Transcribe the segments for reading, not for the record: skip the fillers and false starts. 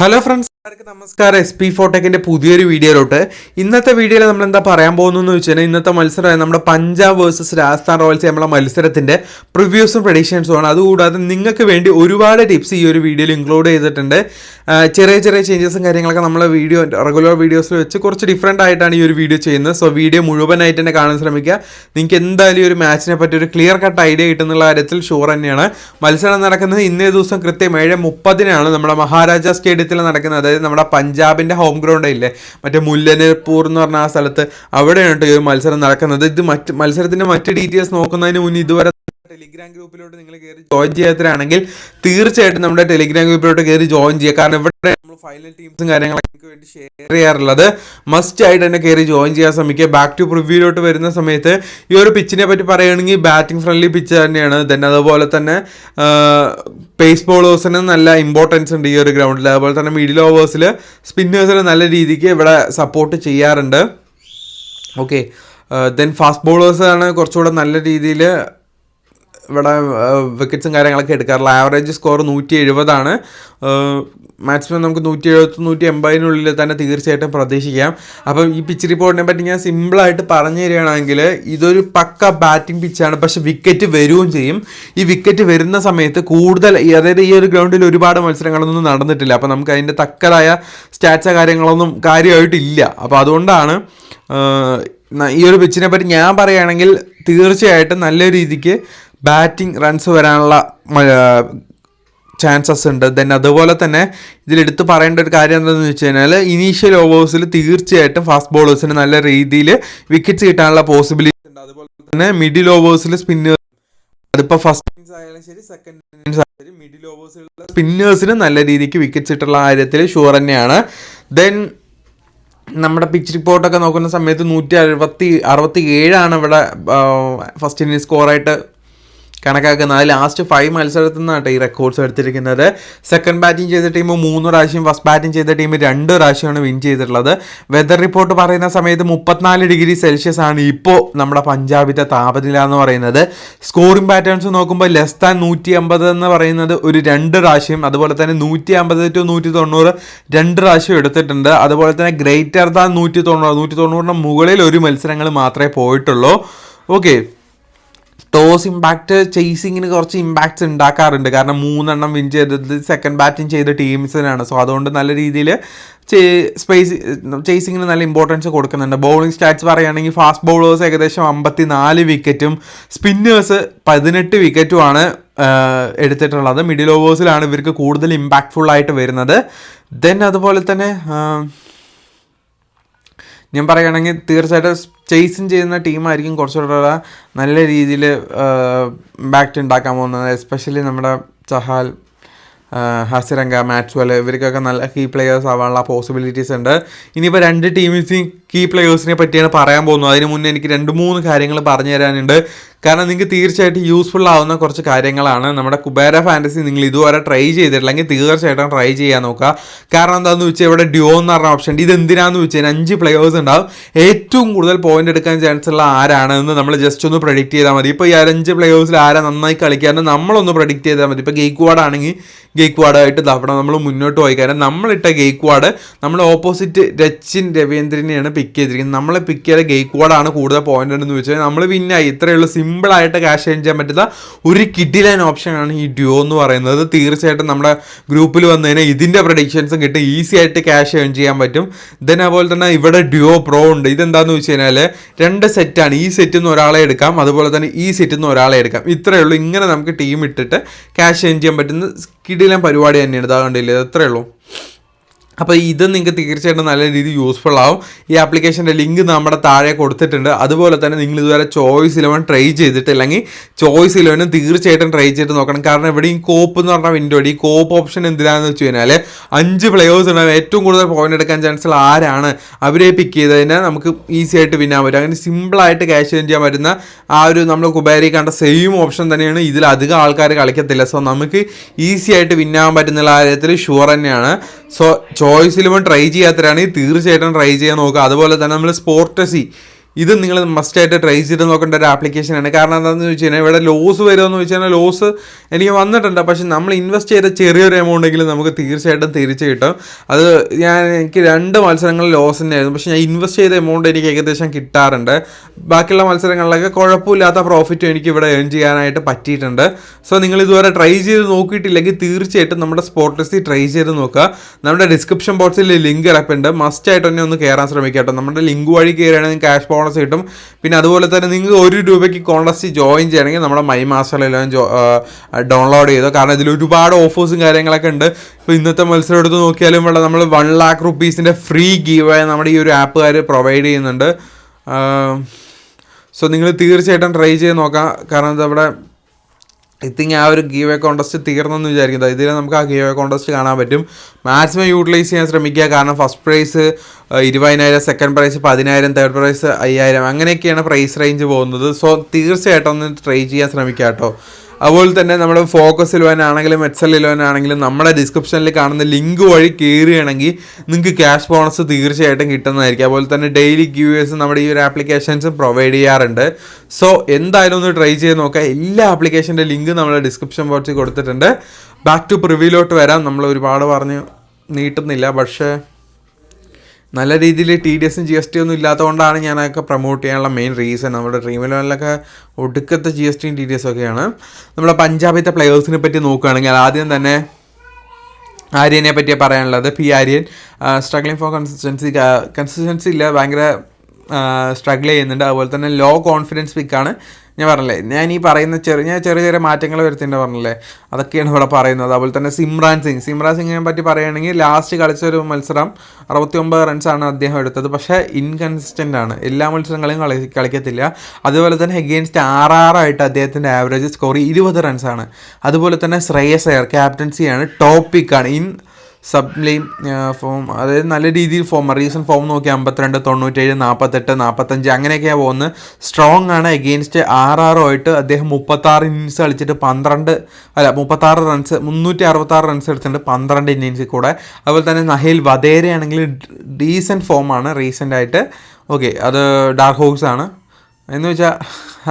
Hello friends, നമസ്കാരം. SP4Tech പുതിയൊരു വീഡിയോയിലോട്ട്. ഇന്നത്തെ വീഡിയോയിൽ നമ്മൾ എന്താ പറയാൻ പോകുന്നതെന്ന് വെച്ച് കഴിഞ്ഞാൽ ഇന്നത്തെ മത്സരമായ നമ്മുടെ പഞ്ചാബ് വേഴ്സസ് രാജസ്ഥാൻ റോയൽസ് നമ്മളെ മത്സരത്തിൻ്റെ പ്രിവ്യൂസും പ്രഡിക്ഷൻസും ആണ്. അതുകൂടാതെ നിങ്ങൾക്ക് വേണ്ടി ഒരുപാട് ടിപ്സ് ഈ ഒരു വീഡിയോയിൽ ഇൻക്ലൂഡ് ചെയ്തിട്ടുണ്ട്. ചെറിയ ചെറിയ ചേഞ്ചസും കാര്യങ്ങളൊക്കെ നമ്മളെ റെഗുലർ വീഡിയോസിൽ വെച്ച് കുറച്ച് ഡിഫറെൻ്റ് ആയിട്ടാണ് ഈ ഒരു വീഡിയോ ചെയ്യുന്നത്. സോ വീഡിയോ മുഴുവനായിട്ട് തന്നെ കാണാൻ ശ്രമിക്കുക. നിങ്ങൾക്ക് എന്തായാലും ഈ ഒരു മാച്ചിനെ പറ്റി ഒരു ക്ലിയർ കട്ട് ഐഡിയ കിട്ടുന്നുള്ള കാര്യത്തിൽ ഷുവർ തന്നെയാണ്. മത്സരം നടക്കുന്നത് ഇന്നേ ദിവസം കൃത്യം 7:30 നമ്മുടെ മഹാരാജ സ്റ്റേഡിയത്തിൽ നടക്കുന്നത്. അതായത് നമ്മുടെ പഞ്ചാബിൻ്റെ ഹോം ഗ്രൗണ്ട് ഇല്ലേ, മറ്റേ മുല്ലനപൂർ എന്ന് പറഞ്ഞ ആ സ്ഥലത്ത്, അവിടെയാണ് ഈ ഒരു മത്സരം നടക്കുന്നത്. ഇത് മത്സരത്തിൻ്റെ മറ്റ് ഡീറ്റെയിൽസ് നോക്കുന്നതിന് മുന്നേ ഇതുവരെ ടെലിഗ്രാം ഗ്രൂപ്പിലോട്ട് നിങ്ങൾ കയറി ജോയിൻ ചെയ്യാത്തവരാണെങ്കിൽ തീർച്ചയായിട്ടും നമ്മുടെ ടെലിഗ്രാം ഗ്രൂപ്പിലോട്ട് കയറി ജോയിൻ ചെയ്യുക. കാരണം ഇവിടെ നമ്മൾ ഫൈനൽ ടീംസും കാര്യങ്ങളൊക്കെ നിങ്ങൾക്ക് വേണ്ടി ഷെയർ ചെയ്യാറുള്ളത്. മസ്റ്റ് ആയിട്ട് തന്നെ കയറി ജോയിൻ ചെയ്യാൻ ശ്രമിക്കുക. ബാക്ക് ടു പ്രിവ്യൂലോട്ട് വരുന്ന സമയത്ത് ഈ ഒരു പിച്ചിനെ പറ്റി പറയുകയാണെങ്കിൽ ബാറ്റിംഗ് ഫ്രണ്ട്ലി പിച്ച് തന്നെയാണ്. ദെൻ അതുപോലെ തന്നെ പേസ് ബോളേഴ്സിന് നല്ല ഇമ്പോർട്ടൻസ് ഉണ്ട് ഈ ഒരു ഗ്രൗണ്ടിൽ. അതുപോലെ തന്നെ മിഡിൽ ഓവേഴ്സിൽ സ്പിന്നേഴ്സിന് നല്ല രീതിക്ക് ഇവിടെ സപ്പോർട്ട് ചെയ്യാറുണ്ട്. ഓക്കെ, ദെൻ ഫാസ്റ്റ് ബോളേഴ്സാണ് കുറച്ചുകൂടെ നല്ല രീതിയിൽ ഇവിടെ വിക്കറ്റ്സും കാര്യങ്ങളൊക്കെ എടുക്കാറുള്ള. ആവറേജ് സ്കോർ 170 മാക്സിമം നമുക്ക് 170-180 തന്നെ തീർച്ചയായിട്ടും പ്രതീക്ഷിക്കാം. അപ്പം ഈ പിച്ച് റിപ്പോർട്ടിനെ പറ്റി ഞാൻ സിമ്പിളായിട്ട് പറഞ്ഞു തരികയാണെങ്കിൽ ഇതൊരു പക്ക ബാറ്റിംഗ് പിച്ചാണ്, പക്ഷെ വിക്കറ്റ് വരികയും ചെയ്യും. ഈ വിക്കറ്റ് വരുന്ന സമയത്ത് കൂടുതൽ, അതായത് ഈ ഒരു ഗ്രൗണ്ടിൽ ഒരുപാട് മത്സരങ്ങളൊന്നും നടന്നിട്ടില്ല. അപ്പോൾ നമുക്ക് അതിൻ്റെ തക്കതായ സ്റ്റാറ്റ്സോ കാര്യങ്ങളൊന്നും കാര്യമായിട്ടില്ല. അപ്പോൾ അതുകൊണ്ടാണ് ഈ ഒരു പിച്ചിനെ പറ്റി ഞാൻ പറയുകയാണെങ്കിൽ തീർച്ചയായിട്ടും നല്ല രീതിക്ക് ബാറ്റിംഗ് റൺസ് വരാനുള്ള ചാൻസസ് ഉണ്ട്. ദെൻ അതുപോലെ തന്നെ ഇതിലെടുത്ത് പറയേണ്ട ഒരു കാര്യം എന്താണെന്ന് വെച്ച് കഴിഞ്ഞാൽ ഇനീഷ്യൽ ഓവേഴ്സിൽ തീർച്ചയായിട്ടും ഫാസ്റ്റ് ബോളേഴ്സിന് നല്ല രീതിയിൽ വിക്കറ്റ്സ് കിട്ടാനുള്ള പോസിബിലിറ്റി ഉണ്ട്. അതുപോലെ തന്നെ മിഡിൽ ഓവേഴ്സിൽ സ്പിന്നേഴ്സ്, അതിപ്പോൾ ഫസ്റ്റ് ഇന്നിങ്സ് ആയാലും ശരി സെക്കൻഡ് ഇന്നിങ്സ് ആയാലും ശരി, മിഡിൽ ഓവേഴ്സിലുള്ള സ്പിന്നേഴ്സിന് നല്ല രീതിക്ക് വിക്കറ്റ്സ് കിട്ടുള്ള കാര്യത്തിൽ ഷുവർ തന്നെയാണ്. ദെൻ നമ്മുടെ പിച്ച് റിപ്പോർട്ടൊക്കെ നോക്കുന്ന സമയത്ത് 167 ഇവിടെ ഫസ്റ്റ് ഇന്നിങ്സ് സ്കോറായിട്ട് കണക്കാക്കുന്നത്. അത് ലാസ്റ്റ് 5 മത്സരത്തിൽ നിന്നാണ് ഈ റെക്കോർഡ്സ് എടുത്തിരിക്കുന്നത്. സെക്കൻഡ് ബാറ്റിംഗ് ചെയ്ത ടീം 3 പ്രാവശ്യം, ഫസ്റ്റ് ബാറ്റിംഗ് ചെയ്ത ടീം 2 പ്രാവശ്യമാണ് വിൻ ചെയ്തിട്ടുള്ളത്. വെതർ റിപ്പോർട്ട് പറയുന്ന സമയത്ത് 34°C ആണ് ഇപ്പോൾ നമ്മുടെ പഞ്ചാബിൻ്റെ താപനില എന്ന് പറയുന്നത്. സ്കോറിംഗ് പാറ്റേൺസ് നോക്കുമ്പോൾ ലെസ് ദാൻ 150 എന്ന് പറയുന്നത് ഒരു 2 പ്രാവശ്യം, അതുപോലെ തന്നെ 150-190 2 പ്രാവശ്യം എടുത്തിട്ടുണ്ട്. അതുപോലെ തന്നെ ഗ്രേറ്റർ ദാൻ 190 മുകളിൽ ഒരു മത്സരങ്ങൾ മാത്രമേ പോയിട്ടുള്ളൂ. ഓക്കെ, ടോസ് ഇമ്പാക്റ്റ് ചേസിങ്ങിന് കുറച്ച് ഇമ്പാക്ട്സ് ഉണ്ടാക്കാറുണ്ട്. കാരണം 3 വിൻ ചെയ്തത് സെക്കൻഡ് ബാറ്റിംഗ് ചെയ്ത ടീംസിനാണ്. സോ അതുകൊണ്ട് നല്ല രീതിയിൽ ചേസിങ്ങിന് നല്ല ഇമ്പോർട്ടൻസ് കൊടുക്കുന്നുണ്ട്. ബൗളിംഗ് സ്റ്റാറ്റ്സ് പറയുകയാണെങ്കിൽ ഫാസ്റ്റ് ബൗളേഴ്സ് ഏകദേശം 54 വിക്കറ്റും സ്പിന്നേഴ്സ് 18 വിക്കറ്റുമാണ് എടുത്തിട്ടുള്ളത്. മിഡിൽ ഓവേഴ്സിലാണ് ഇവർക്ക് കൂടുതൽ ഇമ്പാക്റ്റ്ഫുൾ ആയിട്ട് വരുന്നത്. ദെൻ അതുപോലെ തന്നെ ഞാൻ പറയുകയാണെങ്കിൽ തീർച്ചയായിട്ടും ചേസിങ് ചെയ്യുന്ന ടീമായിരിക്കും കുറച്ചുകൂടെ നല്ല രീതിയിൽ ഇമ്പാക്റ്റ് ഉണ്ടാക്കാൻ പോകുന്നത്. എസ്പെഷ്യലി നമ്മുടെ ചഹാൽ, ഹസിരംഗ, മാക്സ്വെൽ, ഇവർക്കൊക്കെ നല്ല കീ പ്ലെയേഴ്സ് ആവാനുള്ള പോസിബിലിറ്റീസ് ഉണ്ട്. ഇനിയിപ്പോൾ 2 ടീംസിനും കീ പ്ലെയേഴ്സിനെ പറ്റിയാണ് പറയാൻ പോകുന്നത്. അതിന് മുന്നേ എനിക്ക് 2-3 കാര്യങ്ങൾ പറഞ്ഞു തരാനുണ്ട്. കാരണം നിങ്ങൾക്ക് തീർച്ചയായിട്ടും യൂസ്ഫുൾ ആവുന്ന കുറച്ച് കാര്യങ്ങളാണ്. നമ്മുടെ കുബേര ഫാൻറ്റസി നിങ്ങൾ ഇതുവരെ ട്രൈ ചെയ്തിട്ടില്ലെങ്കിൽ തീർച്ചയായിട്ടും ട്രൈ ചെയ്യാൻ നോക്കുക. കാരണം എന്താണെന്ന് വെച്ചാൽ ഇവിടെ ഡ്യോ എന്ന് പറഞ്ഞ ഓപ്ഷൻ, ഇത് എന്തിനാന്ന് വെച്ച് കഴിഞ്ഞാൽ 5 പ്ലെയേഴ്സ് ഉണ്ടാവും. ഏറ്റവും കൂടുതൽ പോയിന്റ് എടുക്കാൻ ചാൻസ് ഉള്ള ആരാണെന്ന് നമ്മൾ ജസ്റ്റ് ഒന്ന് പ്രഡിക്റ്റ് ചെയ്താൽ മതി. ഇപ്പോൾ ഈ 5 പ്ലെയേഴ്സിൽ ആരാ നന്നായി കളിക്കാനും നമ്മളൊന്ന് പ്രഡിക്റ്റ് ചെയ്താൽ മതി. ഇപ്പോൾ ഗെയ്ക്വാഡ് ആണെങ്കിൽ ഗെയ്ക്വാഡായിട്ട് അവിടെ നമ്മൾ മുന്നോട്ട് പോയി. കാരണം നമ്മളിട്ട ഗെയ്ക്വാഡ് നമ്മൾ ഓപ്പോസിറ്റ് രച്ചിൻ രവീന്ദ്രനെയാണ് പിക്ക് ചെയ്തിരിക്കുന്നത്. നമ്മൾ പിക്ക് ചെയ്ത ഗെയ്ക്വാഡാണ് കൂടുതൽ പോയിന്റ് ഉണ്ടെന്ന് വെച്ചാൽ നമ്മൾ വിന്നായി. ഇത്രയേ ഉള്ളൂ. സിമ്പിളായിട്ട് ക്യാഷ് ഏൺ ചെയ്യാൻ പറ്റുന്ന ഒരു കിഡിലൈൻ ഓപ്ഷനാണ് ഈ ഡ്യോ എന്ന് പറയുന്നത്. തീർച്ചയായിട്ടും നമ്മുടെ ഗ്രൂപ്പിൽ വന്നതിന് ഇതിൻ്റെ പ്രഡിക്ഷൻസും കിട്ടും. ഈസി ആയിട്ട് ക്യാഷ് ഏൺ ചെയ്യാൻ പറ്റും. ദെൻ അതുപോലെ തന്നെ ഇവിടെ ഡ്യോ പ്രോ ഉണ്ട്. ഇതെന്താണെന്ന് വെച്ച് കഴിഞ്ഞാൽ 2 സെറ്റാണ്. ഈ സെറ്റിൽ നിന്ന് ഒരാളെ എടുക്കാം, അതുപോലെ തന്നെ ഈ സെറ്റിൽ നിന്ന് ഒരാളെ എടുക്കാം. ഇത്രയേ ഉള്ളൂ. ഇങ്ങനെ നമുക്ക് ടീം ഇട്ടിട്ട് ക്യാഷ് ഏൺ ചെയ്യാൻ പറ്റുന്ന കിഡിലൈൻ പരിപാടി തന്നെയാണ്. ഇതാ കണ്ടില്ലേ, ഇത്രയേ ഉള്ളൂ. അപ്പോൾ ഇത് നിങ്ങൾക്ക് തീർച്ചയായിട്ടും നല്ല രീതിയിൽ യൂസ്ഫുൾ ആവും. ഈ ആപ്ലിക്കേഷൻ്റെ ലിങ്ക് നമ്മുടെ താഴെ കൊടുത്തിട്ടുണ്ട്. അതുപോലെ തന്നെ നിങ്ങൾ ഇതുവരെ ചോയ്സ് 11 ട്രൈ ചെയ്തിട്ടില്ലെങ്കിൽ ചോയ്സ് 11 തീർച്ചയായിട്ടും ട്രൈ ചെയ്ത് നോക്കണം. കാരണം ഇവിടെ ഈ കോപ്പ് എന്ന് പറഞ്ഞ വിൻഡോ, ഈ കോപ്പ് ഓപ്ഷൻ എന്തിനാണെന്ന് വെച്ച് കഴിഞ്ഞാൽ 5 പ്ലെയേഴ്സ് ഉണ്ടാവും. ഏറ്റവും കൂടുതൽ പോയിന്റ് എടുക്കാൻ ചാൻസ് ഉള്ള ആരാണ് അവരെ പിക്ക് ചെയ്തതിന് നമുക്ക് ഈസി ആയിട്ട് വിന്നാൻ പറ്റും. അങ്ങനെ സിമ്പിളായിട്ട് ക്യാഷ് ഏൺ ചെയ്യാൻ പറ്റുന്ന ആ ഒരു നമ്മൾ കുബേരി കണ്ട സെയിം ഓപ്ഷൻ തന്നെയാണ്. ഇതിൽ അധികം ആൾക്കാർ കളിക്കത്തില്ല. സോ നമുക്ക് ഈസി ആയിട്ട് വിന്നാൻ പറ്റുന്ന കാര്യത്തിൽ ഷുവർ തന്നെയാണ്. സോ ചോയ്സ് 11 ട്രൈ ചെയ്യാത്തവരാണെങ്കിൽ തീർച്ചയായിട്ടും ട്രൈ ചെയ്യാൻ നോക്കുക. അതുപോലെ തന്നെ നമ്മൾ സ്പോർട്ടസി ഇത് നിങ്ങൾ മസ്റ്റായിട്ട് ട്രൈ ചെയ്ത് നോക്കേണ്ട ഒരു ആപ്ലിക്കേഷനാണ്. കാരണം എന്താണെന്ന് വെച്ച് കഴിഞ്ഞാൽ ഇവിടെ ലോസ് വരുമെന്ന് വെച്ച് കഴിഞ്ഞാൽ ലോസ് എനിക്ക് വന്നിട്ടുണ്ട്. പക്ഷെ നമ്മൾ ഇൻവെസ്റ്റ് ചെയ്ത ചെറിയൊരു എമൗണ്ടെങ്കിലും നമുക്ക് തീർച്ചയായിട്ടും തിരിച്ച് കിട്ടും. അത് എനിക്ക് 2 മത്സരങ്ങളിൽ ലോസ് തന്നെയായിരുന്നു. പക്ഷേ ഞാൻ ഇൻവെസ്റ്റ് ചെയ്ത എമൗണ്ട് എനിക്ക് ഏകദേശം കിട്ടാറുണ്ട്. ബാക്കിയുള്ള മത്സരങ്ങളിലൊക്കെ കുഴപ്പമില്ലാത്ത പ്രോഫിറ്റും എനിക്ക് ഇവിടെ ഏൺ ചെയ്യാനായിട്ട് പറ്റിയിട്ടുണ്ട്. സോ നിങ്ങൾ ഇതുവരെ ട്രൈ ചെയ്ത് നോക്കിയിട്ടില്ലെങ്കിൽ തീർച്ചയായിട്ടും നമ്മുടെ സ്പോട്ട് ലിസ്റ്റിൽ ട്രൈ ചെയ്ത് നോക്കുക. നമ്മുടെ ഡിസ്ക്രിപ്ഷൻ ബോക്സിൽ ലിങ്ക് ഇറപ്പുണ്ട്. മസ്റ്റായിട്ട് തന്നെ ഒന്ന് കയറാൻ ശ്രമിക്കുക കേട്ടോ. നമ്മുടെ ലിങ്ക് വഴി കയറുകയാണെങ്കിൽ ക്യാഷ് ബോണസ് കിട്ടും. പിന്നെ അതുപോലെ തന്നെ നിങ്ങൾ 1 രൂപയ്ക്ക് കോൺടസ്റ്റ് ജോയിൻ ചെയ്യണമെങ്കിൽ നമ്മുടെ മൈ മാസ്റ്ററിലെല്ലാം ഡൗൺലോഡ് ചെയ്തോ. കാരണം ഇതിൽ ഒരുപാട് ഓഫേഴ്സും കാര്യങ്ങളൊക്കെ ഉണ്ട്. ഇപ്പോൾ ഇന്നത്തെ മത്സരം എടുത്ത് നോക്കിയാലും ഇവിടെ നമ്മൾ 1 lakh rupees ഫ്രീ ഗീവ് നമ്മുടെ ഈ ഒരു ആപ്പുകാർ പ്രൊവൈഡ് ചെയ്യുന്നുണ്ട്. സോ നിങ്ങൾ തീർച്ചയായിട്ടും ട്രൈ ചെയ്ത് നോക്കാം. കാരണം ഇതവിടെ തിങ്ക് ആ ഒരു ഗീവ് കോൺടസ്റ്റ് തീർന്നെന്ന് വിചാരിക്കുന്നത്. ഇതിൽ നമുക്ക് ആ ഗീവ് കോൺടസ്റ്റ് കാണാൻ പറ്റും. മാക്സിമം യൂട്ടിലൈസ് ചെയ്യാൻ ശ്രമിക്കുക. കാരണം first prize 20,000, second prize 10,000, third prize 5,000, അങ്ങനെയൊക്കെയാണ് പ്രൈസ് റേഞ്ച് പോകുന്നത്. സോ തീർച്ചയായിട്ടും ഒന്ന് ട്രൈ ചെയ്യാൻ ശ്രമിക്കുക കേട്ടോ. അതുപോലെ തന്നെ നമ്മൾ ഫോക്കസ് 11 ആണെങ്കിലും എക്സൽ 11 ആണെങ്കിലും നമ്മുടെ ഡിസ്ക്രിപ്ഷനിൽ കാണുന്ന ലിങ്ക് വഴി കയറുകയാണെങ്കിൽ നിങ്ങൾക്ക് ക്യാഷ് ബോണസ് തീർച്ചയായിട്ടും കിട്ടുന്നതായിരിക്കും. അതുപോലെ തന്നെ ഡെയിലി ഗീവേഴ്സ് നമ്മുടെ ഈ ഒരു ആപ്ലിക്കേഷൻസ് പ്രൊവൈഡ് ചെയ്യാറുണ്ട്. സോ എന്തായാലും ഒന്ന് ട്രൈ ചെയ്ത് നോക്കുക. എല്ലാ ആപ്ലിക്കേഷൻ്റെ ലിങ്ക് നമ്മൾ ഡിസ്ക്രിപ്ഷൻ ബോക്സിൽ കൊടുത്തിട്ടുണ്ട്. ബാക്ക് ടു പ്രിവ്യൂലോട്ട് വരാം. നമ്മൾ ഒരുപാട് പറഞ്ഞ് നീട്ടുന്നില്ല. പക്ഷേ നല്ല രീതിയിൽ TDSഉം GST ഒന്നും ഇല്ലാത്തതുകൊണ്ടാണ് ഞാനതൊക്കെ പ്രൊമോട്ട് ചെയ്യാനുള്ള മെയിൻ റീസൺ. നമ്മുടെ ഡ്രീം ഇലവനിലൊക്കെ ഒടുക്കത്തെ GSTയും TDSും ഒക്കെയാണ്. നമ്മുടെ പഞ്ചാബിലത്തെ പ്ലെയേഴ്സിനെ പറ്റി നോക്കുകയാണെങ്കിൽ ആദ്യം തന്നെ ആര്യനെ പറ്റിയ പറയാനുള്ളത്. ആര്യൻ സ്ട്രഗ്ലിംഗ് ഫോർ കൺസിസ്റ്റൻസി ഇല്ല, ഭയങ്കര സ്ട്രഗിൾ ചെയ്യുന്നുണ്ട്. അതുപോലെ തന്നെ ലോ കോൺഫിഡൻസ് പിക്കാണ്. ഞാൻ പറഞ്ഞില്ലേ, ഞാൻ ഈ പറയുന്ന ചെറിയ മാറ്റങ്ങൾ വരുത്തിൻ്റെ പറഞ്ഞില്ലേ, അതൊക്കെയാണ് ഇവിടെ പറയുന്നത്. അതുപോലെ തന്നെ സിമ്രാൻ സിംഗിനെ പറ്റി പറയുകയാണെങ്കിൽ ലാസ്റ്റ് കളിച്ചൊരു മത്സരം 69 റൺസാണ് അദ്ദേഹം എടുത്തത്. പക്ഷേ ഇൻകൺസിസ്റ്റൻ്റ് ആണ്, എല്ലാ മത്സരങ്ങളും കളിക്കത്തില്ല. അതുപോലെ തന്നെ എഗെയിൻസ്റ്റ് ആയിട്ട് അദ്ദേഹത്തിൻ്റെ ആവറേജ് സ്കോർ 20 റൺസാണ്. അതുപോലെ തന്നെ ശ്രേയസ് അയ്യർ ക്യാപ്റ്റൻസിയാണ്, ടോപ്പ് പിക്കാണ് ഇൻ സബ്ലൈം ഫോം, അതായത് നല്ല രീതിയിൽ റീസെൻറ്റ് ഫോം നോക്കി 52, 97, 48, 45 അങ്ങനെയൊക്കെയാണ് പോകുന്നത്. സ്ട്രോങ് ആണ്. എഗെയിൻസ്റ്റ് ആയിട്ട് അദ്ദേഹം 36 ഇന്നിങ്സ് കളിച്ചിട്ട് 36 റൺസ് 366 റൺസ് എടുത്തിട്ടുണ്ട് 12 ഇന്നിങ്സിൽ കൂടെ. അതുപോലെ തന്നെ നഹേൽ വധേരയാണെങ്കിൽ ഡീസൻറ്റ് ഫോമാണ് റീസെൻ്റായിട്ട്. ഓക്കെ, അത് ഡാർക്ക് ഹോഴ്സ് ആണ് എന്ന് വെച്ചാൽ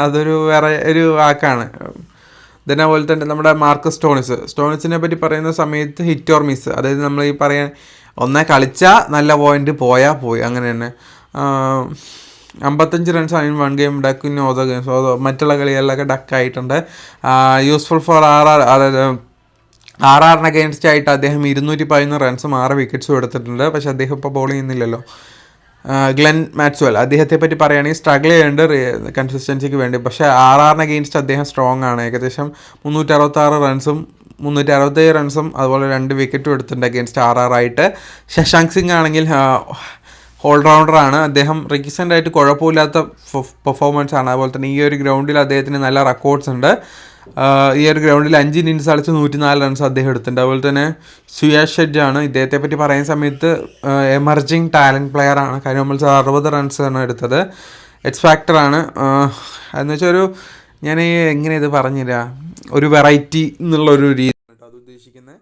അതൊരു വേറെ ഒരു വാക്കാണ്. അതുപോലെ തന്നെ നമ്മുടെ മാർക്കസ് സ്റ്റോണിസിനെ പറ്റി പറയുന്ന സമയത്ത് ഹിറ്റ് ഓർ മിസ്, അതായത് നമ്മൾ ഈ പറയാൻ ഒന്നേ കളിച്ചാൽ നല്ല പോയിന്റ് പോയി അങ്ങനെ തന്നെ. 55 റൺസാണ് 1 game duck in author games. മറ്റുള്ള കളികളിലൊക്കെ ഡക്കായിട്ടുണ്ട്. യൂസ്ഫുൾ ഫോർ അതായത് ആറിന് അഗെയിൻസ്റ്റ് ആയിട്ട് അദ്ദേഹം 211 റൺസും 6 വിക്കറ്റ്സും എടുത്തിട്ടുണ്ട്. പക്ഷേ അദ്ദേഹം ഇപ്പോൾ ബോൾ ചെയ്യുന്നില്ലല്ലോ. ഗ്ലെൻ മാക്സ്വെൽ, അദ്ദേഹത്തെ പറ്റി പറയുകയാണെങ്കിൽ സ്ട്രഗിൾ ചെയ്യുന്നുണ്ട് കൺസിസ്റ്റൻസിക്ക് വേണ്ടി. പക്ഷേ ആറിന് അഗെയിൻസ്റ്റ് അദ്ദേഹം സ്ട്രോങ് ആണ്. ഏകദേശം 366 റൺസും 367 റൺസും അതുപോലെ 2 വിക്കറ്റും എടുത്തിട്ടുണ്ട് അഗെയിൻസ്റ്റ് ആയിട്ട്. ശശാങ്ക് സിംഗ് ആണെങ്കിൽ ഓൾറൗണ്ടറാണ്. അദ്ദേഹം റീസെൻ്റായിട്ട് കുഴപ്പമില്ലാത്ത പെർഫോമൻസ് ആണ്. അതുപോലെ തന്നെ ഈ ഒരു ഗ്രൗണ്ടിൽ അദ്ദേഹത്തിന് നല്ല റെക്കോർഡ്സ് ഉണ്ട്. ഈ ഒരു ഗ്രൗണ്ടിൽ 5 ഇന്നിങ്സ് കളിച്ച് 104 റൺസ് അദ്ദേഹം എടുത്തിട്ടുണ്ട്. അതുപോലെ തന്നെ സുയാഷ് ഷെഡ്ജ് ആണ്. ഇദ്ദേഹത്തെ പറ്റി പറയുന്ന സമയത്ത് എമർജിങ് ടാലൻറ്റ് പ്ലെയർ ആണ്. കഴിഞ്ഞ മത്സരം 60 റൺസാണ് എടുത്തത്. എക്സ് ഫാക്ടറാണ്. എന്ന് വെച്ചാൽ ഞാൻ എങ്ങനെ ഇത് പറഞ്ഞില്ല, ഒരു വെറൈറ്റി എന്നുള്ളൊരു രീതി അത് ഉദ്ദേശിക്കുന്നത്.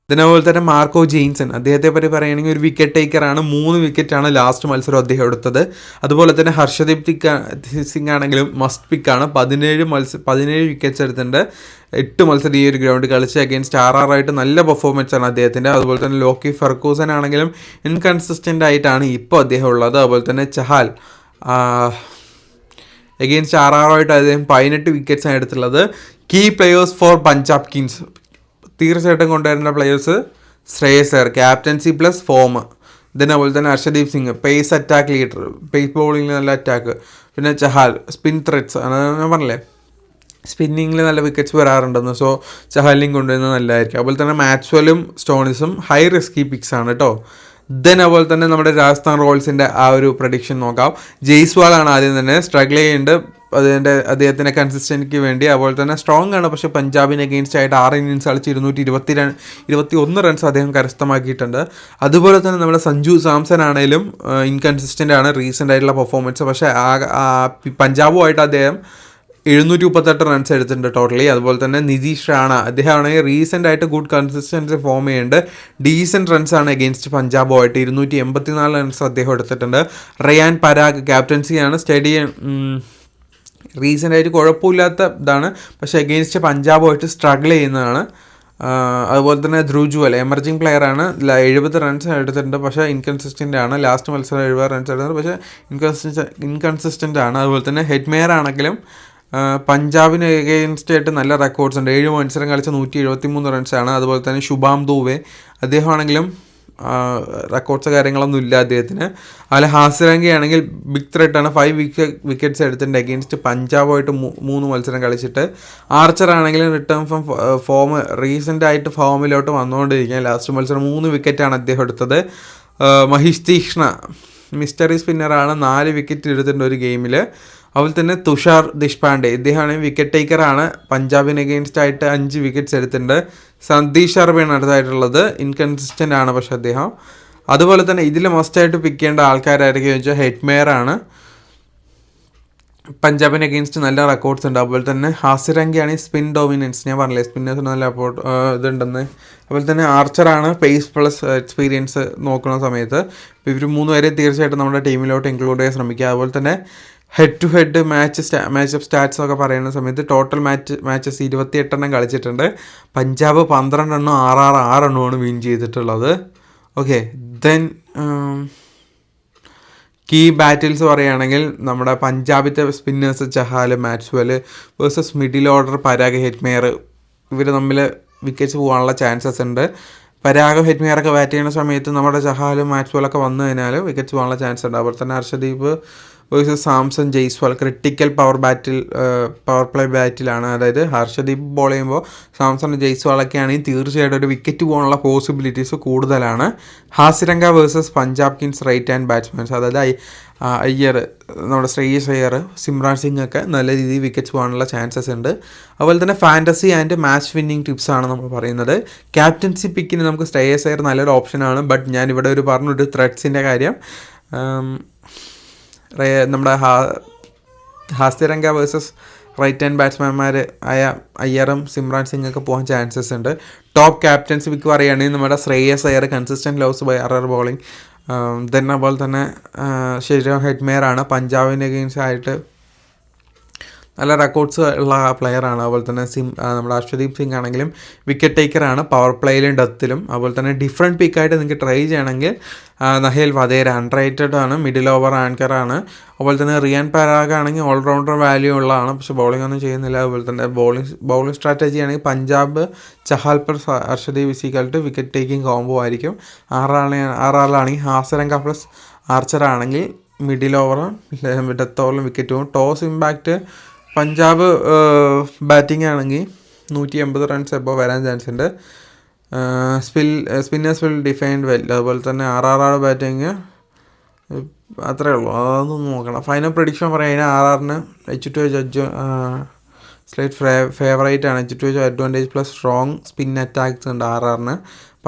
ഇതിനേപോലെ തന്നെ മാർക്കോ ജെയിൻസൺ, അദ്ദേഹത്തെ പറ്റി പറയുകയാണെങ്കിൽ ഒരു വിക്കറ്റ് ടേക്കറാണ്. 3 വിക്കറ്റാണ് ലാസ്റ്റ് മത്സരം അദ്ദേഹം എടുത്തത്. അതുപോലെ തന്നെ ഹർഷദീപ് സിംഗ് ആണെങ്കിലും മസ്റ്റ് പിക്കാണ്. 17 വിക്കറ്റ്സ് എടുത്തിട്ടുണ്ട്. 8 മത്സരം ഈ ഒരു ഗ്രൗണ്ട് കളിച്ച് അഗെയിൻസ്റ്റ് ആയിട്ട് നല്ല പെർഫോമൻസ് ആണ് അദ്ദേഹത്തിൻ്റെ. അതുപോലെ തന്നെ ലോക്കി ഫെർഗൂസൻ ആണെങ്കിലും ഇൻകൺസിസ്റ്റൻ്റ് ആയിട്ടാണ് ഇപ്പോൾ അദ്ദേഹം ഉള്ളത്. അതുപോലെ തന്നെ ചഹാൽ അഗെയിൻസ്റ്റ് ആയിട്ട് അദ്ദേഹം 18 വിക്കറ്റ്സാണ് എടുത്തുള്ളത്. Key players for Punjab kings തീർച്ചയായിട്ടും കൊണ്ടുവരേണ്ട players Shreyas Iyer captaincy plus form. അതുപോലെ തന്നെ Harshdeep Singh pace attack leader, pace ബോളിങ്ങിൽ നല്ല അറ്റാക്ക്. പിന്നെ ചഹാൽ സ്പിൻ ത്രെഡ്സ്, ഞാൻ പറഞ്ഞില്ലേ സ്പിന്നിങ്ങിൽ നല്ല വിക്കറ്റ്സ് വരാറുണ്ടെന്ന്. സോ ചഹാലിനെയും കൊണ്ടുവരുന്നത് നല്ലതായിരിക്കും. അതുപോലെ തന്നെ മാക്സ്വെലും സ്റ്റോണിസും ഹൈ റിസ്കി പിക്സ് ആണ് കേട്ടോ. അതുപോലെ തന്നെ നമ്മുടെ രാജസ്ഥാൻ റോയൽസിൻ്റെ ആ ഒരു പ്രഡിക്ഷൻ നോക്കാം. ജയ്സ്വാളാണ് ആദ്യം തന്നെ. സ്ട്രഗിൾ ചെയ്യുന്നുണ്ട് അദ്ദേഹത്തിൻ്റെ കൺസിസ്റ്റൻസിക്ക് വേണ്ടി. അതുപോലെ തന്നെ സ്ട്രോങ് ആണ്. പക്ഷേ പഞ്ചാബിന് അഗെയിൻസ്റ്റ് ആയിട്ട് 6 ഇന്നിങ്സ് കളിച്ച് 221 റൺസ് അദ്ദേഹം കരസ്ഥമാക്കിയിട്ടുണ്ട്. അതുപോലെ തന്നെ നമ്മുടെ സഞ്ജു സാംസൺ ആണെങ്കിലും ഇൻകൺസിസ്റ്റൻ്റ് ആണ് റീസെൻ്റ് ആയിട്ടുള്ള പെർഫോമൻസ്. പക്ഷേ പഞ്ചാബുമായിട്ട് അദ്ദേഹം 738 റൺസ് എടുത്തിട്ടുണ്ട് ടോട്ടലി. അതുപോലെ തന്നെ നിതീഷ് റാണ, അദ്ദേഹമാണെങ്കിൽ റീസെൻ്റ് ആയിട്ട് ഗുഡ് കൺസിസ്റ്റൻസി ഫോം ചെയ്യുന്നുണ്ട്. ഡീസൻറ്റ് റൺസാണ് അഗെയിൻസ്റ്റ് പഞ്ചാബുമായിട്ട് 284 റൺസ് അദ്ദേഹം എടുത്തിട്ടുണ്ട്. റയാൻ പരാഗ് ക്യാപ്റ്റൻസിയാണ്. സ്റ്റഡി റീസെൻ്റ് ആയിട്ട് കുഴപ്പമില്ലാത്ത ഇതാണ്, പക്ഷേ അഗെയിൻസ്റ്റ് പഞ്ചാബുമായിട്ട് സ്ട്രഗിൾ ചെയ്യുന്നതാണ്. അതുപോലെ തന്നെ ധ്രുവ് ജുവൽ എമർജിങ് പ്ലെയറാണ്. 70 റൺസ് എടുത്തിട്ടുണ്ട്, പക്ഷേ ഇൻകൺസിസ്റ്റൻ്റ് ആണ്. ലാസ്റ്റ് മത്സരം 70 റൺസ് എടുത്തിട്ടുണ്ട്, പക്ഷേ ഇൻകൺസിസ്റ്റൻ്റ് ആണ്. അതുപോലെ തന്നെ ഹെഡ്മേയർ ആണെങ്കിലും പഞ്ചാബിന് എഗെയിൻസ്റ്റ് ആയിട്ട് നല്ല റെക്കോർഡ്സ് ഉണ്ട്. 7 മത്സരം കളിച്ച 173 റൺസാണ്. അതുപോലെ തന്നെ ശുഭാം ദൂബെ, അദ്ദേഹമാണെങ്കിലും റെക്കോർഡ്സ് കാര്യങ്ങളൊന്നും ഇല്ല അദ്ദേഹത്തിന്. അതുപോലെ ഹാസിരാങ്കി ആണെങ്കിൽ ബിഗ് ത്രെട്ടാണ്. 5 വിക്കറ്റ്സ് എടുത്തിട്ടുണ്ട് അഗെയിൻസ്റ്റ് പഞ്ചാബുമായിട്ട് 3 മത്സരം കളിച്ചിട്ട്. ആർച്ചർ ആണെങ്കിലും റിട്ടേൺ ഫ്രം ഫോം റീസെൻ്റ് ആയിട്ട് ഫോമിലോട്ട് വന്നുകൊണ്ടിരിക്കുക. ലാസ്റ്റ് മത്സരം 3 വിക്കറ്റാണ് അദ്ദേഹം എടുത്തത്. മഹീഷ് തീക്ഷ്ണ മിസ്റ്ററി സ്പിന്നറാണ്, 4 വിക്കറ്റ് എടുത്തിട്ടുണ്ട് ഒരു ഗെയിമിൽ. അതുപോലെ തന്നെ തുഷാർ ദേശ്പാണ്ഡെ, ഇദ്ദേഹമാണെങ്കിൽ വിക്കറ്റ് ടേക്കറാണ്. പഞ്ചാബിന് അഗെയിൻസ്റ്റ് ആയിട്ട് 5 വിക്കറ്റ്സ് എടുത്തിട്ടുണ്ട്. സന്ദീപ് ശർമ്മയാണ് അടുത്തായിട്ടുള്ളത്. ഇൻകൺസിസ്റ്റൻ്റ് ആണ് പക്ഷേ അദ്ദേഹം. അതുപോലെ തന്നെ ഇതിൽ മസ്റ്റായിട്ട് പിക്ക് ചെയ്യേണ്ട ആൾക്കാരായിരിക്കും വെച്ചാൽ ഹെഡ്മേയറാണ്. പഞ്ചാബിന് അഗെയിൻസ്റ്റ് നല്ല റെക്കോർഡ്സ് ഉണ്ട്. അതുപോലെ തന്നെ ഹാസിരാങ്കിയാണ് സ്പിൻ ഡോമിനൻസ്, ഞാൻ പറഞ്ഞില്ലേ സ്പിന്നേഴ്സിന് നല്ല ഇതുണ്ടെന്ന്. അതുപോലെ തന്നെ ആർച്ചറാണ് പേസ് പ്ലസ് എക്സ്പീരിയൻസ് നോക്കുന്ന സമയത്ത്. ഇവർ 3 പേരെ തീർച്ചയായിട്ടും നമ്മുടെ ടീമിലോട്ട് ഇൻക്ലൂഡ് ചെയ്യാൻ ശ്രമിക്കുക. അതുപോലെ തന്നെ head to head match stats ഒക്കെ പറയുന്ന സമയത്ത് ടോട്ടൽ മാച്ചസ് 28 കളിച്ചിട്ടുണ്ട്. പഞ്ചാബ് 12 6 എണ്ണമാണ് വിൻ ചെയ്തിട്ടുള്ളത്. ഓക്കെ, ദെൻ കീ ബാറ്റിൽസ് പറയുകയാണെങ്കിൽ നമ്മുടെ പഞ്ചാബിത്തെ spinners Chahal, Maxwell versus middle order Parag, Hetmyer, ഇവർ തമ്മിൽ വിക്കറ്റ്സ് പോകാനുള്ള ചാൻസസ് ഉണ്ട്. പരാഗ് ഹെഡ്മേയറൊക്കെ ബാറ്റ് ചെയ്യുന്ന സമയത്ത് നമ്മുടെ ചഹാലും മാക്സ്വെല്ലൊക്കെ വന്നു കഴിഞ്ഞാൽ വിക്കറ്റ്സ് പോകാനുള്ള ചാൻസ് ഉണ്ട്. അതുപോലെ തന്നെ Harshdeep versus Samson Jaiswal critical power play ബാറ്റിലാണ്. അതായത് ഹർഷദീപ് ബോൾ ചെയ്യുമ്പോൾ സാംസൺ ജയ്സ്വാളൊക്കെ ആണെങ്കിൽ തീർച്ചയായിട്ടും ഒരു വിക്കറ്റ് പോകാനുള്ള പോസിബിലിറ്റീസ് കൂടുതലാണ്. Hasaranga versus Punjab kings right hand batsmans, അതായത് അയ്യർ, നമ്മുടെ ശ്രേയസ് അയ്യർ, സിമ്രാൻ സിംഗ് ഒക്കെ നല്ല രീതിയിൽ വിക്കറ്റ്സ് പോകാനുള്ള ചാൻസസ് ഉണ്ട്. അതുപോലെ തന്നെ ഫാൻറ്റസി ആൻഡ് മാച്ച് വിന്നിങ് ടിപ്സാണ് നമ്മൾ പറയുന്നത്. ക്യാപ്റ്റൻസി പിക്കിന് നമുക്ക് ശ്രേയസ് അയ്യർ നല്ലൊരു ഓപ്ഷനാണ്. ബട്ട് ഞാനിവിടെ പറഞ്ഞൊരു ത്രെഡ്സിൻ്റെ കാര്യം, നമ്മുടെ ഹാസ്യരംഗ വേഴ്സസ് റൈറ്റ് ഹാൻഡ് ബാറ്റ്സ്മാൻമാർ ആയ അയ്യറും സിമ്രാൻ സിംഗ് ഒക്കെ പോകാൻ ചാൻസസ് ഉണ്ട്. ടോപ്പ് ക്യാപ്റ്റൻസി പിക്ക് പറയുകയാണെങ്കിൽ നമ്മുടെ Shreyas Iyer consistent loss by error bowling. Then അതുപോലെ തന്നെ ശരിയാം ഹെഡ്മേയറാണ്, പഞ്ചാബിൻ്റെ അഗെയിൻസ്റ്റ് ആയിട്ട് നല്ല റെക്കോർഡ്സ് ഉള്ള പ്ലെയറാണ്. അതുപോലെ തന്നെ നമ്മുടെ അർഷദീപ് സിംഗ് ആണെങ്കിലും വിക്കറ്റ് ടേക്കറാണ്, പവർ പ്ലേയിലും ഡെത്തിലും. അതുപോലെ തന്നെ ഡിഫറെൻറ്റ് പിക്കായിട്ട് നിങ്ങൾക്ക് ട്രൈ ചെയ്യണമെങ്കിൽ നഹേൽ വധേര അൺറേറ്റഡ് ആണ്, മിഡിൽ ഓവർ ആങ്കറാണ്. അതുപോലെ തന്നെ റിയാൻ പരാഗ് ആണെങ്കിൽ ഓൾറൗണ്ടർ വാല്യൂ ഉള്ളതാണ്, പക്ഷെ ബോളിംഗ് ഒന്നും ചെയ്യുന്നില്ല. അതുപോലെ തന്നെ ബോളിംഗ് സ്ട്രാറ്റജി ആണെങ്കിൽ പഞ്ചാബ് ചഹാൽ പ്ലസ് അർഷദീപ് ഇസിക്കൽട്ട് വിക്കറ്റ് ടേക്കിംഗ് കോംബോ ആയിരിക്കും. ആറാളാണെങ്കിൽ ഹാസരംഗ പ്ലസ് ആർച്ചർ ആണെങ്കിൽ മിഡിൽ ഓവറും ഡെത്ത് ഓവറിലും വിക്കറ്റ് പോകും. ടോസ് ഇമ്പാക്റ്റ് പഞ്ചാബ് ബാറ്റിംഗ് ആണെങ്കിൽ 180 റൺസ് എബോവ് വരാൻ ചാൻസ് ഉണ്ട്. Spinners will defined well. അതുപോലെ തന്നെ ആറാറ് ബാറ്റിങ് അത്രേ ഉള്ളൂ, അതൊന്നും നോക്കണം. ഫൈനൽ പ്രഡിക്ഷൻ പറയുകയാണെങ്കിൽ ആറാറിന് H2H സ്ലൈറ്റ് ഫേവറേറ്റ് ആണ്. H2H advantage plus strong spin attacks ഉണ്ട് ആറാറിന്.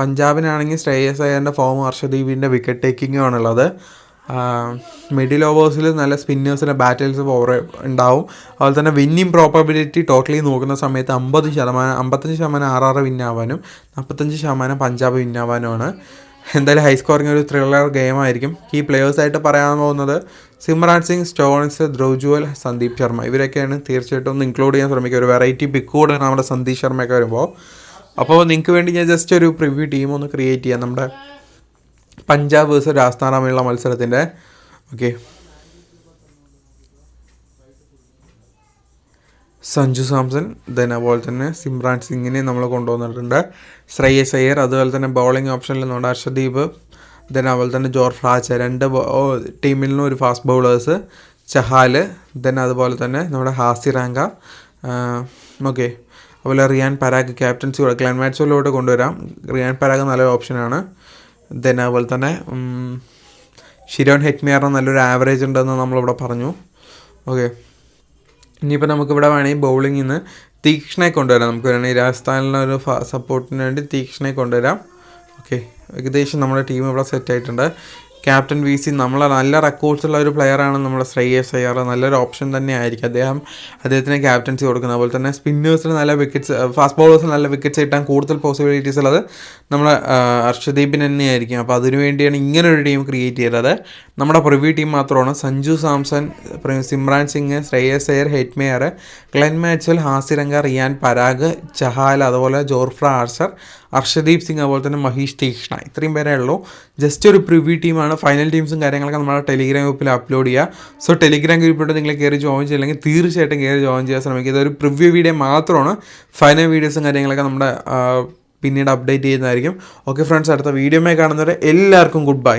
പഞ്ചാബിനാണെങ്കിൽ ശ്രേയസ് അയ്യറിൻ്റെ ഫോം, ഹർഷദീപിൻ്റെ വിക്കറ്റ് ടേക്കിങ്ങും ആണുള്ളത്. മിഡിൽ ഓവേഴ്സിൽ നല്ല സ്പിന്നേഴ്സിൻ്റെ ബാറ്റിൽസ് ഉണ്ടാവും. അതുപോലെ തന്നെ വിന്നിങ് പ്രോബബിലിറ്റി ടോട്ടലി നോക്കുന്ന സമയത്ത് 55% ആറാറ് വിന്നാവാനും 45% പഞ്ചാബ് വിന്നാവാനുമാണ്. എന്തായാലും ഹൈ സ്കോറിങ് ഒരു ത്രില്ലർ ഗെയിമായിരിക്കും. ഈ പ്ലെയേഴ്സായിട്ട് പറയാൻ പോകുന്നത് സിമ്രാൻ സിംഗ്, സ്റ്റോൺസ്, ധ്രുവ് ജുവൽ, സന്ദീപ് ശർമ്മ, ഇവരൊക്കെയാണ് തീർച്ചയായിട്ടും ഒന്ന് ഇൻക്ലൂഡ് ചെയ്യാൻ ശ്രമിക്കുക. ഒരു വെറൈറ്റി പിക്ക് കൂടെ നമ്മുടെ സന്ദീപ് ശർമ്മയൊക്കെ വരുമ്പോൾ. അപ്പോൾ നിങ്ങൾക്ക് വേണ്ടി ഞാൻ ജസ്റ്റ് ഒരു പ്രിവ്യൂ ടീം ഒന്ന് ക്രിയേറ്റ് ചെയ്യാം നമ്മുടെ പഞ്ചാബ് വേഴ്സസ് രാജസ്ഥാൻ തമ്മിലുള്ള മത്സരത്തിൻ്റെ. ഓക്കെ, സഞ്ജു സാംസൺ, ദെൻ അതുപോലെ തന്നെ സിമ്രാൻ സിംഗിനെ നമ്മൾ കൊണ്ടുവന്നിട്ടുണ്ട്. ശ്രേയസ് അയ്യർ, അതുപോലെ തന്നെ ബൗളിംഗ് ഓപ്ഷനിൽ നമ്മുടെ ഹർഷദീപ്, ദെൻ അതുപോലെ തന്നെ ജോർഫ് റാച്ച, 2 ടീമിൽ നിന്നും ഒരു ഫാസ്റ്റ് ബൗളേഴ്സ്, ചഹാൽ, ദെൻ അതുപോലെ തന്നെ നമ്മുടെ ഹാസിറാങ്ക. ഓക്കെ, അതുപോലെ റിയാൻ പരാഗ് ക്യാപ്റ്റൻസി കൂടെ ഗ്ലെൻ മാക്സ്വെല്ലോട്ട് കൊണ്ടുവരാം. റിയാൻ പരാഗ് നല്ലൊരു ഓപ്ഷനാണ്. ദെൻ അതുപോലെ തന്നെ ഷിരോൺ ഹെഡ്മേയറിന് നല്ലൊരു ആവറേജ് ഉണ്ടെന്ന് നമ്മളിവിടെ പറഞ്ഞു. ഓക്കെ, ഇനിയിപ്പോൾ നമുക്കിവിടെ വേണമെങ്കിൽ ബൗളിങ്ങിൽ നിന്ന് തീക്ഷ്ണയെ കൊണ്ടുവരാം. നമുക്ക് വേണമെങ്കിൽ രാജസ്ഥാനിലൊരു സപ്പോർട്ടിന് വേണ്ടി തീക്ഷ്ണയെ കൊണ്ടുവരാം. ഓക്കെ, ഏകദേശം നമ്മുടെ ടീം ഇവിടെ സെറ്റ് ആയിട്ടുണ്ട്. ക്യാപ്റ്റൻ വി സി നമ്മളെ നല്ല റെക്കോർഡ്സുള്ള ഒരു പ്ലെയറാണ് നമ്മുടെ ശ്രേയസ് അയ്യർ. നല്ലൊരു ഓപ്ഷൻ തന്നെ ആയിരിക്കും അദ്ദേഹത്തിന് ക്യാപ്റ്റൻസി കൊടുക്കുന്നത്. അതുപോലെ തന്നെ സ്പിന്നേഴ്സിന് നല്ല വിക്കറ്റ്സ്, ഫാസ്റ്റ് ബോളേഴ്സിന് നല്ല വിക്കറ്റ്സ് കിട്ടാൻ കൂടുതൽ പോസിബിലിറ്റീസ് ഉള്ളത് നമ്മുടെ അർഷദീപിന് തന്നെയായിരിക്കും. അപ്പോൾ അതിനു വേണ്ടിയാണ് ഇങ്ങനൊരു ടീം ക്രിയേറ്റ് ചെയ്തത്. നമ്മുടെ പ്രിവ്യൂ ടീം മാത്രമാണ് Sanju Samson, Simran Singh, Shreyas Iyer, Hetmyer, Glenn Maxwell, Hasaranga, Riyan Parag, Chahal, അതുപോലെ ജോർഫ്ര ആർച്ചർ, അർഷദീപ് സിംഗ്, അതുപോലെ തന്നെ മഹീഷ് തീക്ഷ്ണ. ഇത്രയും പേരേ ഉള്ളൂ. ജസ്റ്റ് ഒരു പ്രിവ്യൂ ടീമാണ്. ഫൈനൽ ടീംസും കാര്യങ്ങളൊക്കെ നമ്മുടെ ടെലിഗ്രാം ഗ്രൂപ്പിൽ അപ്ലോഡ് ചെയ്യുക. സോ ടെലിഗ്രാം ഗ്രൂപ്പിലോട്ട് നിങ്ങൾ കയറി ജോയിൻ ചെയ്യില്ലെങ്കിൽ തീർച്ചയായിട്ടും കയറി ജോയിൻ ചെയ്യാൻ ശ്രമിക്കുക. ഇതൊരു പ്രിവ്യൂ വീഡിയോ മാത്രമാണ്. ഫൈനൽ വീഡിയോസും കാര്യങ്ങളൊക്കെ നമ്മുടെ പിന്നീട് അപ്ഡേറ്റ് ചെയ്യുന്നതായിരിക്കും. ഓക്കെ ഫ്രണ്ട്സ്, അടുത്ത വീഡിയോമായി കാണുന്നവരെ എല്ലാവർക്കും ഗുഡ് ബൈ.